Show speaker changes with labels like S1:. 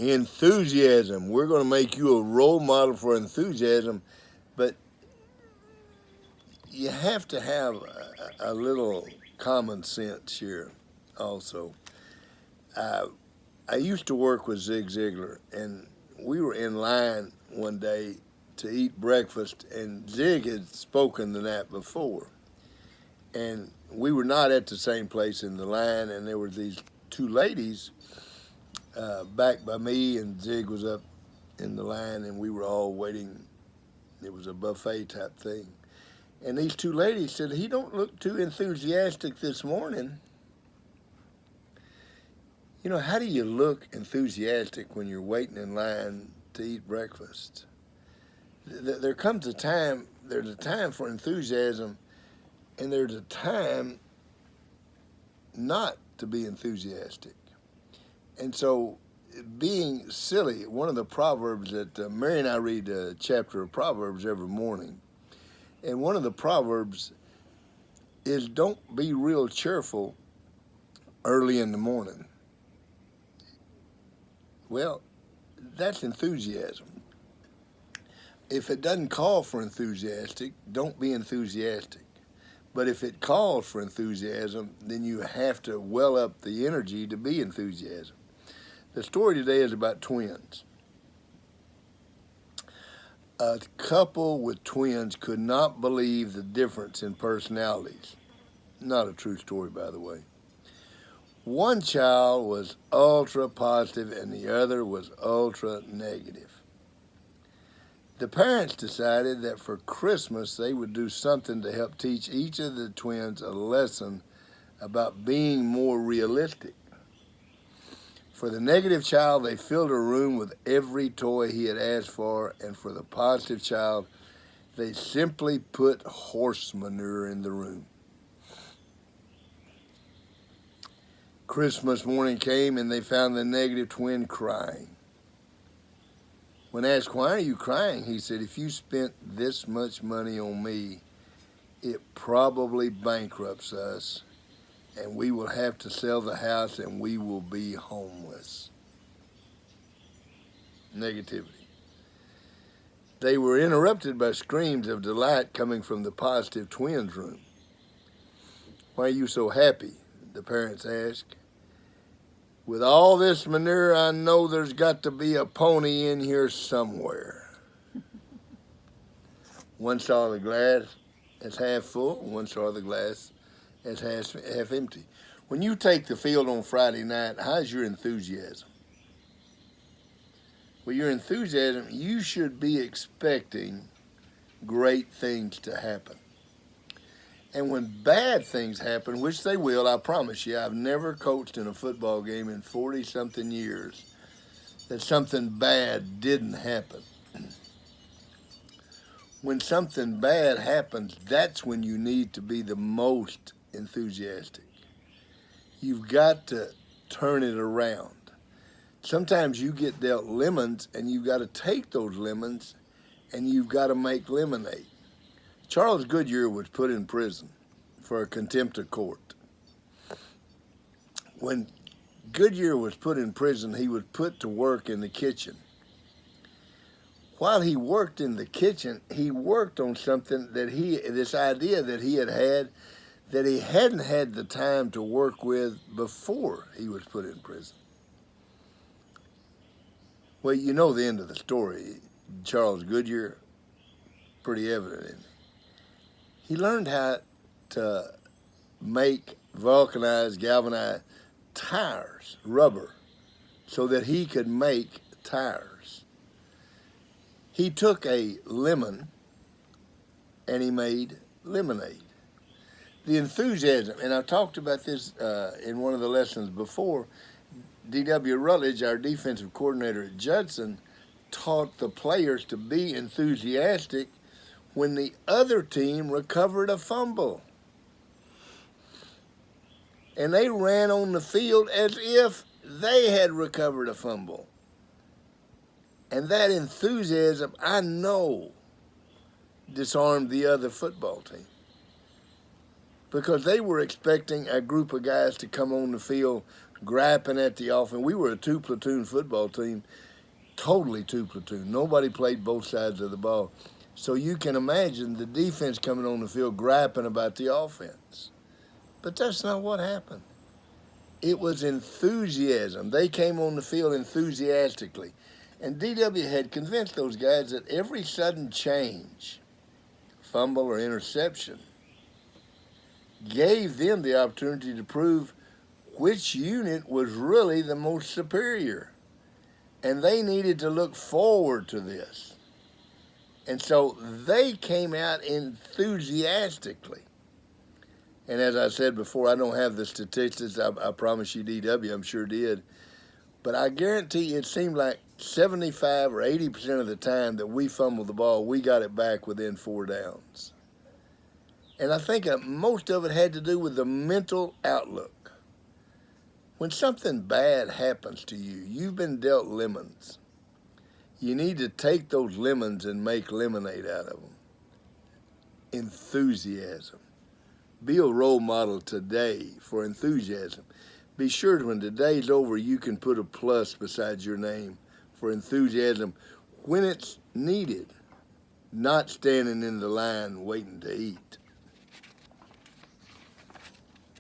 S1: Enthusiasm. We're going to make you a role model for enthusiasm, but you have to have a little common sense here also. I used to work with Zig Ziglar, and we were in line one day to eat breakfast, and Zig had spoken the night before. And we were not at the same place in the line, and there were these two ladies back by me, and Zig was up in the line, and we were all waiting. It was a buffet type thing. And these two ladies said, "He don't look too enthusiastic this morning." You know, how do you look enthusiastic when you're waiting in line to eat breakfast? There comes a time, there's a time for enthusiasm, and there's a time not to be enthusiastic. And so, being silly, one of the Proverbs that Mary and I read a chapter of Proverbs every morning, and one of the Proverbs is don't be real cheerful early in the morning. Well, that's enthusiasm. If it doesn't call for enthusiastic, don't be enthusiastic. But if it calls for enthusiasm, then you have to well up the energy to be enthusiasm. The story today is about twins. A couple with twins could not believe the difference in personalities. Not a true story, by the way. One child was ultra positive and the other was ultra negative. The parents decided that for Christmas they would do something to help teach each of the twins a lesson about being more realistic. For the negative child, they filled a room with every toy he had asked for, and for the positive child, they simply put horse manure in the room. Christmas morning came and they found the negative twin crying. When asked, "Why are you crying?" he said, "If you spent this much money on me, it probably bankrupts us, and we will have to sell the house and we will be homeless." Negativity. They were interrupted by screams of delight coming from the positive twins' room. "Why are you so happy?" the parents asked. "With all this manure, I know there's got to be a pony in here somewhere." One saw the glass as half full, one saw the glass as half empty. When you take the field on Friday night, how's your enthusiasm? Well, your enthusiasm, you should be expecting great things to happen. And when bad things happen, which they will, I promise you, I've never coached in a football game in 40-something years that something bad didn't happen. When something bad happens, that's when you need to be the most enthusiastic. You've got to turn it around. Sometimes you get dealt lemons, and you've got to take those lemons, and you've got to make lemonade. Charles Goodyear was put in prison for a contempt of court. When Goodyear was put in prison, he was put to work in the kitchen. While he worked in the kitchen, he worked on something that this idea that he had that he hadn't had the time to work with before he was put in prison. Well, you know the end of the story. Charles Goodyear, pretty evident, isn't it? He learned how to make vulcanized, galvanized tires, rubber, so that he could make tires. He took a lemon and he made lemonade. The enthusiasm, and I talked about this in one of the lessons before, D.W. Rutledge, our defensive coordinator at Judson, taught the players to be enthusiastic when the other team recovered a fumble. And they ran on the field as if they had recovered a fumble. And that enthusiasm, I know, disarmed the other football team. Because they were expecting a group of guys to come on the field grapping at the offense. We were a two-platoon football team, totally two-platoon. Nobody played both sides of the ball. So you can imagine the defense coming on the field grapping about the offense. But that's not what happened. It was enthusiasm. They came on the field enthusiastically. And DW had convinced those guys that every sudden change, fumble or interception, gave them the opportunity to prove which unit was really the most superior. And they needed to look forward to this. And so they came out enthusiastically. And as I said before, I don't have the statistics. I promise you DW, I'm sure did. But I guarantee it seemed like 75 or 80% of the time that we fumbled the ball, we got it back within 4 downs. And I think most of it had to do with the mental outlook. When something bad happens to you, you've been dealt lemons. You need to take those lemons and make lemonade out of them. Enthusiasm. Be a role model today for enthusiasm. Be sure that when the day's over, you can put a plus beside your name for enthusiasm when it's needed, not standing in the line waiting to eat.